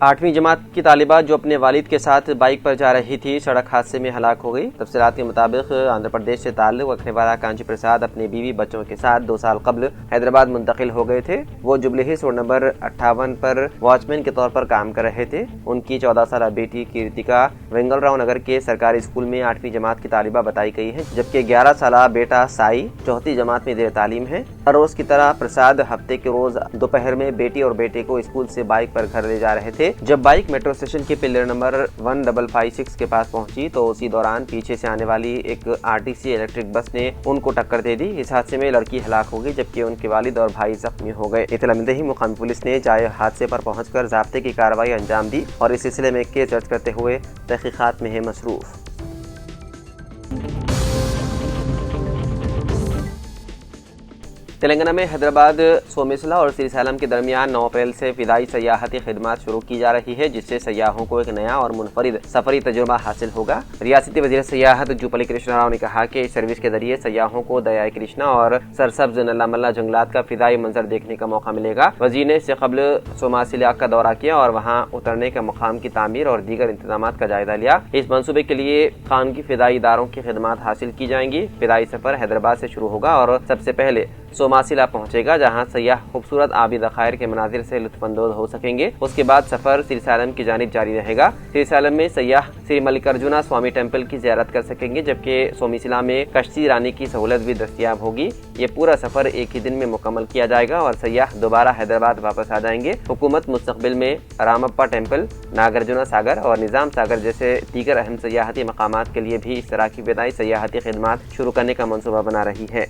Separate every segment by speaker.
Speaker 1: आठवीं जमात की तालिबा जो अपने वालिद के साथ बाइक पर जा रही थी, सड़क हादसे में हलाक हो गई। तफसीलात के मुताबिक आंध्र प्रदेश से ताल्लुक रखने वाला कांची प्रसाद अपने बीवी बच्चों के साथ 2 साल कबल हैदराबाद मुंतकिल हो गए थे। वो जुबली हिल्स रोड नंबर 58 पर वॉचमैन के तौर पर काम कर रहे थे। उनकी 14 साल बेटी कीर्तिका वेंगलराव नगर के सरकारी स्कूल में 8वीं जमात की तालिबा बताई गई है, जबकि 11 साल बेटा साई 4वीं जमात में जेर तालीम है। हर रोज की तरह प्रसाद हफ्ते के रोज दोपहर में बेटी और बेटे को स्कूल से बाइक पर घर ले जा रहे थे। जब बाइक मेट्रो स्टेशन के पिलर नंबर 1556 के पास पहुंची तो उसी दौरान पीछे से आने वाली एक आरटीसी इलेक्ट्रिक बस ने उनको टक्कर दे दी। इस हादसे में लड़की हलाक हो गई, जबकि उनके वालिद और भाई जख्मी हो गए। इत्तला मिलते ही मुकामी पुलिस ने जाए हादसे पर पहुंचकर ज़ाब्ते की कार्रवाई अंजाम दी और इस सिलसिले में केस दर्ज करते हुए तहकीकात में है मसरूफ। तेलंगाना में हैदराबाद सोमेसला और श्रीसैलम के दरमियान 9 अप्रैल से फिदाई सयाहती खिदमत शुरू की जा रही है, जिससे सयाहों को एक नया और मुनफरिद सफरी तजुर्बा हासिल होगा। रियासती वजीर सयाहत जुपली कृष्णा राव ने कहा कि इस सर्विस के जरिए सयाहों को दरियाए कृष्णा और सरसब्ज नल्लामल्ला जंगलात का फिदाई मंजर देखने का मौका मिलेगा। वजीर ने इससे कबल सोमासिला का दौरा किया और वहाँ उतरने का मकाम की तामीर और दीगर इंतजाम का जायजा लिया। इस मनसूबे के लिए खानगी फिदाई इदारों की खिदमत हासिल की जाएंगी। फिदाई सफर हैदराबाद से शुरू होगा और सबसे पहले सोमासिला पहुंचेगा, जहां सयाह खूबसूरत आबी ज़खायर के मनाजिर से लुत्फानंदोज हो सकेंगे। उसके बाद सफर श्रीसैलम की जानिब जारी रहेगा। श्रीसैलम में सयाह श्री मल्लिकार्जुना स्वामी टेम्पल की ज़ियारत कर सकेंगे, जबकि सोमेसिला में कश्ती रानी की सहूलत भी दस्तियाब होगी। ये पूरा सफर एक ही दिन में मुकम्मल किया जाएगा और सयाह दोबारा हैदराबाद वापस आ जाएंगे। हुकूमत मुस्तकबिल में रामप्पा टेम्पल, नागार्जुना सागर और निज़ाम सागर जैसे दीगर अहम सयाहती मकामात के लिए भी इस तरह की विदाई सयाहती खिदमत शुरू करने का मनसूबा बना रही है।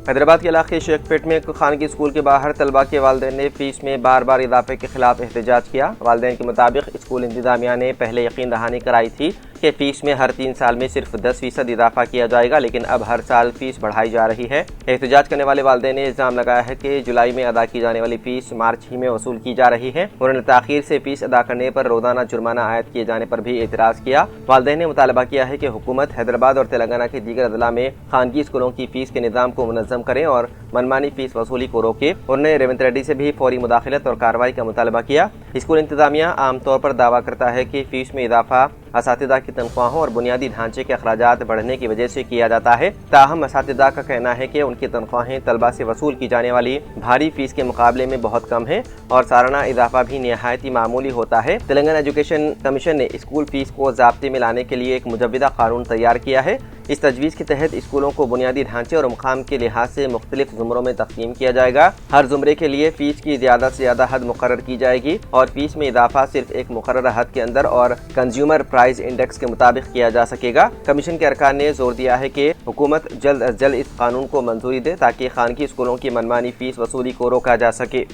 Speaker 1: हैदराबाद के इलाके शेखपेट में एक खानगी स्कूल के बाहर तलबा के वालिदैन ने फीस में बार इजाफे के खिलाफ एहतजाज किया। वालिदैन के मुताबिक स्कूल इंतजामिया ने पहले यकीन दहानी कराई थी कि फीस में हर 3 साल में सिर्फ 10% इजाफा किया जाएगा, लेकिन अब हर साल फीस बढ़ाई जा रही है। एहतजाज करने वाले वालिदैन ने इल्जाम लगाया है कि जुलाई में अदा की जाने वाली फीस मार्च ही में वसूल की जा रही है। उन्होंने ताखीर से फीस अदा करने पर रोजाना जुर्माना आयद किए जाने पर भी एतराज किया। वालिदैन ने मुतालबा किया है कि हुकूमत हैदराबाद और तेलंगाना के दीगर अजला में खानगी स्कूलों की फीस के निज़ाम को मुनज़्ज़म करे और मनमानी फीस वसूली को रोके। उन्होंने रेवंत रेड्डी से भी फौरी मुदाखलत और कार्रवाई का मुतालबा किया। स्कूल इंतजामिया आमतौर पर दावा करता है कि फीस में इजाफा असातिज़ा की तनख्वाहों और बुनियादी ढांचे के अखराजात बढ़ने की वजह से किया जाता है। ताहम असातिज़ा का कहना है कि उनकी तनख्वाहें तलबा से वसूल की जाने वाली भारी फीस के मुकाबले में बहुत कम है और सालाना इजाफा भी निहायत ही मामूली होता है। तेलंगाना एजुकेशन कमीशन ने स्कूल फीस को ज़ाब्ते में लाने के लिए एक मुजव्वदा कानून तैयार किया है। इस तजवीज़ के तहत स्कूलों को बुनियादी ढांचे और मुकाम के लिहाज से मुख्तलिफ ज़ुमरों में तक़सीम किया जाएगा। हर ज़ुमरे के लिए फ़ीस की ज़्यादा से ज़्यादा हद मुकर्रर की जाएगी और फीस में इजाफा सिर्फ एक मुकर्रर हद के अंदर और कंज्यूमर प्राइस इंडेक्स के मुताबिक किया जा सकेगा। कमीशन के अरकान ने जोर दिया है कि हुकूमत जल्द अज जल्द इस कानून को मंजूरी दे ताकि खानगी स्कूलों की मनमानी फीस वसूली को रोका जा सके।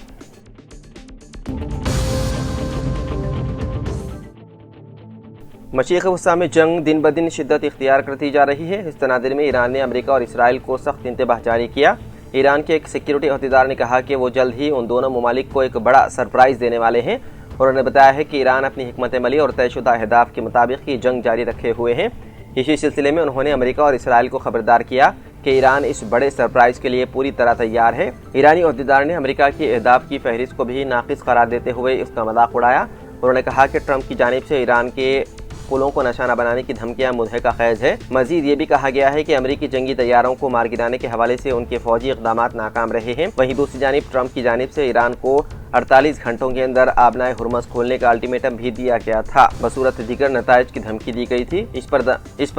Speaker 1: मशरिक़ वस्ता में जंग दिन ब दिन शिद्दत इख्तियार करती जा रही है। इस तनाज़ुर में ईरान ने अमेरिका और इसराइल को सख्त इंतबाह जारी किया। ईरान के एक सिक्योरिटी अहदेदार ने कहा कि वो जल्द ही उन दोनों ममालिक को एक बड़ा सरप्राइज़ देने वाले हैं। उन्होंने बताया है कि ईरान अपनी हिकमत अमली और तयशुदा अहदाफ के मुताबिक ही जंग जारी रखे हुए हैं। इसी सिलसिले में उन्होंने अमेरिका और इसराइल को खबरदार किया कि ईरान इस बड़े सरप्राइज़ के लिए पूरी तरह तैयार है। ईरानी अहदेदार ने अमेरिका की अहदाफ की फहरिस्त को भी नाक़िस करार देते हुए उसका मजाक उड़ाया। उन्होंने कहा कि ट्रंप की जानिब से ईरान के पुलों को निशाना बनाने की धमकियां मुद्दे का खैज है। मजीद ये भी कहा गया है कि अमेरिकी जंगी तैयारों को मार गिराने के हवाले से उनके फौजी इक़दाम नाकाम रहे हैं। वहीं दूसरी जानिब ट्रंप की जानिब से ईरान को 48 घंटों के अंदर आबनाए हुर्मस खोलने का अल्टीमेटम भी दिया गया था। बसूरत दीगर नताइज की धमकी दी गई थी। इस पर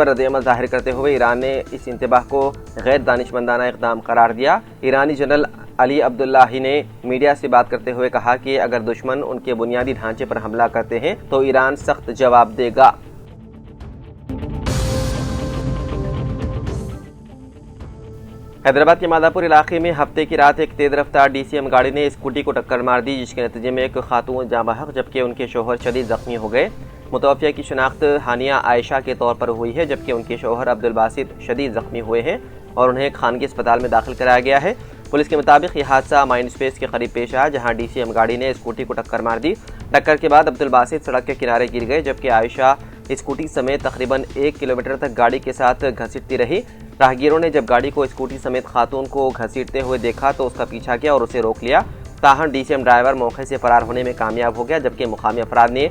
Speaker 1: रद्द-ए-अमल जाहिर करते हुए ईरान ने इस इंतबाह को गैर दानिशमंदाना इक़दाम करार दिया। ईरानी जनरल अली अब्दुल्लाही ने मीडिया से बात करते हुए कहा कि अगर दुश्मन उनके बुनियादी ढांचे पर हमला करते हैं तो ईरान सख्त जवाब देगा। हैदराबाद के मादापुर इलाके में हफ्ते की रात एक तेज रफ्तार DCM गाड़ी ने स्कूटी को टक्कर मार दी, जिसके नतीजे में एक खातून जाँ बहक जबकि उनके शोहर शदीद जख्मी हो गए। मुतवफ़्फ़िया की शनाख्त हानिया आयशा के तौर पर हुई है, जबकि उनके शोहर अब्दुल बासित शदीद जख्मी हुए हैं और उन्हें खानगी अस्पताल में दाखिल कराया गया है। पुलिस के मुताबिक ये हादसा माइन स्पेस के करीब पेश आया, जहां DCM गाड़ी ने स्कूटी को टक्कर मार दी। टक्कर के बाद अब्दुल बासित सड़क के किनारे गिर गए, जबकि आयशा स्कूटी समेत तकरीबन 1 किलोमीटर तक गाड़ी के साथ घसीटती रही। राहगीरों ने जब गाड़ी को स्कूटी समेत खातून को घसीटते हुए देखा तो उसका पीछा किया और उसे रोक लिया। ताहम DCM ड्राइवर मौके से फरार होने में कामयाब हो गया, जबकि मुकामी अफराद ने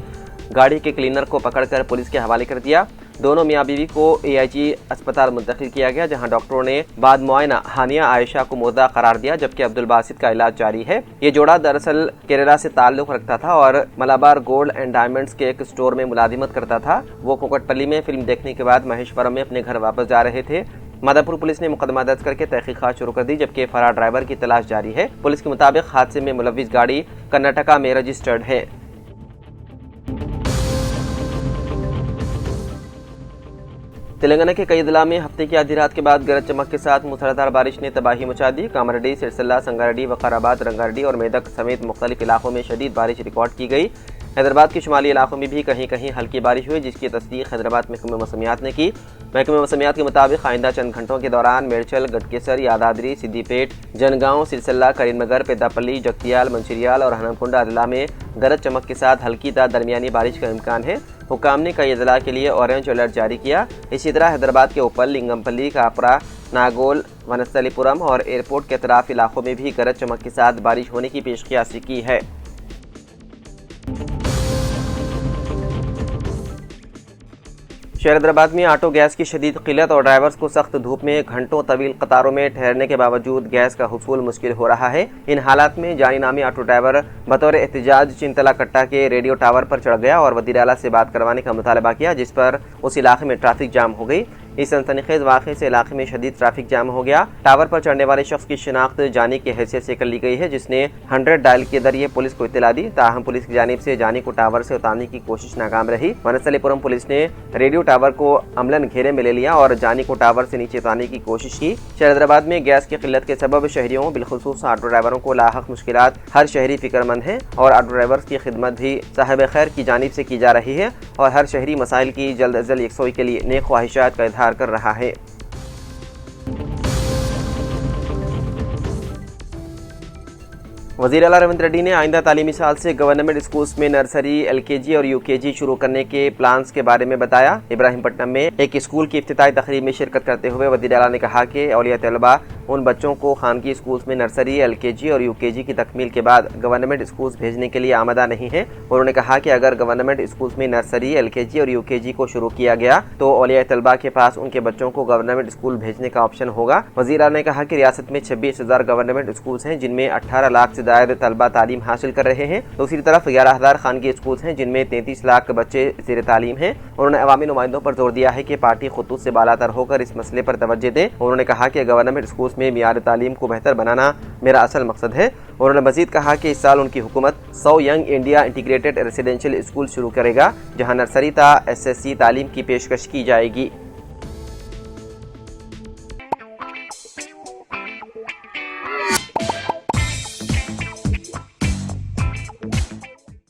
Speaker 1: गाड़ी के क्लीनर को पकड़कर पुलिस के हवाले कर दिया। दोनों मियाँ बीवी को AIG अस्पताल मुंतकिल किया गया, जहां डॉक्टरों ने बाद मुआयना हानिया आयशा को मुर्दा करार दिया, जबकि अब्दुल बासित का इलाज जारी है। ये जोड़ा दरअसल केरला से ताल्लुक रखता था और मलाबार गोल्ड एंड डायमंड्स के एक स्टोर में मुलाजिमत करता था। वो कोकटपल्ली में फिल्म देखने के बाद महेश्वरम में अपने घर वापस जा रहे थे। मादापुर पुलिस ने मुकदमा दर्ज करके तहकीकात शुरू कर दी, जबकि फरार ड्राइवर की तलाश जारी है। पुलिस के मुताबिक हादसे में मुलविस गाड़ी कर्नाटका में रजिस्टर्ड है। तेलंगाना के कई इजला में हफ्ते की आधी रात के बाद गरज चमक के साथ मूसलाधार बारिश ने तबाही मचा दी। कामारेड्डी, सिरसिल्ला, संगारेड्डी, वकाराबाद, रंगारेड्डी और मेदक समेत मुख्तलिफ इलाकों में शदीद बारिश रिकॉर्ड की गई। हैदराबाद के शुमाली इलाकों में भी कहीं कहीं हल्की बारिश हुई, जिसकी तस्दीक हैदराबाद महकमे मौसमियात ने की। महकमे मौसमियात के मुताबिक आइंदा चंद घंटों के दौरान मेडचल, गटकेसर, यादाद्री, सिद्दीपेट, जनगांव, सिरसिल्ला, करीमनगर, पेद्दापल्ली, जगतियाल, मंचिरियाल और हनमकुंडा अजला में गरज चमक के साथ हल्की ता दरमियानी बारिश का इम्कान है। हुकाम ने कई अजला के लिए ऑरेंज अलर्ट जारी किया। इसी तरह हैदराबाद के उपल, लिंगमपल्ली, कापरा, नागोल, वनस्थलीपुरम और एयरपोर्ट के अतराफ इलाकों में भी गरज चमक के साथ बारिश होने की पेशकियासी की है। शहर हैदराबाद में ऑटो गैस की शदीद किल्लत और ड्राइवर्स को सख्त धूप में घंटों तवील कतारों में ठहरने के बावजूद गैस का हुसूल मुश्किल हो रहा है। इन हालात में जानी नामी ऑटो ड्राइवर बतौर एहतजाज चिंतला कट्टा के रेडियो टावर पर चढ़ गया और वज़ीर आला से बात करवाने का मुतालबा किया, जिस पर उस इलाके में ट्रैफिक जाम हो गई। इस सनसनीखेज वाक़े से इलाके में शदीद ट्रैफिक जाम हो गया। टावर पर चढ़ने वाले शख्स की शिनाख्त जानी की हैसियत से कर ली गई है, जिसने 100 डायल के जरिए पुलिस को इत्तला दी। ताहम पुलिस की जानिब से जानी को टावर से उतारने की कोशिश नाकाम रही। वनस्थलीपुरम पुलिस ने रेडियो टावर को अमलन घेरे में ले लिया और जानी को टावर से नीचे उतारने की कोशिश की। शहर हैदराबाद में गैस की किल्लत के सबब शहरियों बिलखुसूस ऑटो ड्राइवरों को लाहक मुश्किलात हर शहरी फिक्रमंद है और ऑटो ड्राइवर्स की खिदमत भी साहिब खैर की जानिब से की जा रही है और हर शहरी मसाइल की जल्द अज जल्द यकसोई के लिए नेक ख्वाहिशात का इजहार कर रहा है। वज़ीर आला रेवंत रेड्डी ने आइंदा तालीमी साल से गवर्नमेंट स्कूल्स में नर्सरी, LKG और UKG शुरू करने के प्लान्स के बारे में बताया। इब्राहिमपट्टनम में एक स्कूल की इफ्तिताई तकरीब में शिरकत करते हुए वज़ीर आला ने कहा कि औलिया तलबा उन बच्चों को खानगी स्कूल्स में नर्सरी, LKG और UKG की तकमील के बाद गवर्नमेंट स्कूल्स भेजने के लिए आमदा नहीं है। उन्होंने कहा कि अगर गवर्नमेंट स्कूल्स में नर्सरी, LKG और UKG को शुरू किया गया तो औलिया तलबा के पास उनके बच्चों को गवर्नमेंट स्कूल भेजने का ऑप्शन होगा। वज़ीर आला ने कहा कि रियासत में 26,000 गवर्नमेंट स्कूल्स हैं, जिनमें 18 लाख से ज्यादा तलबा तालीम हासिल कर रहे हैं। दूसरी तरफ 11,000 खानगी स्कूल्स हैं, जिनमें 33 लाख बच्चे ज़ेर तालीम हैं। उन्होंने अवामी नुमाइंदों पर जोर दिया है कि पार्टी खुतूत से बालातर होकर इस मसले पर तवज्जो दें। उन्होंने कहा कि गवर्नमेंट स्कूल्स में मियार तालीम को बेहतर बनाना मेरा असल मकसद है। उन्होंने मजीद कहा कि इस साल उनकी हुकूमत 100 young India integrated residential school शुरू करेगा, जहाँ नर्सरी ता SSC तालीम की पेशकश की जाएगी।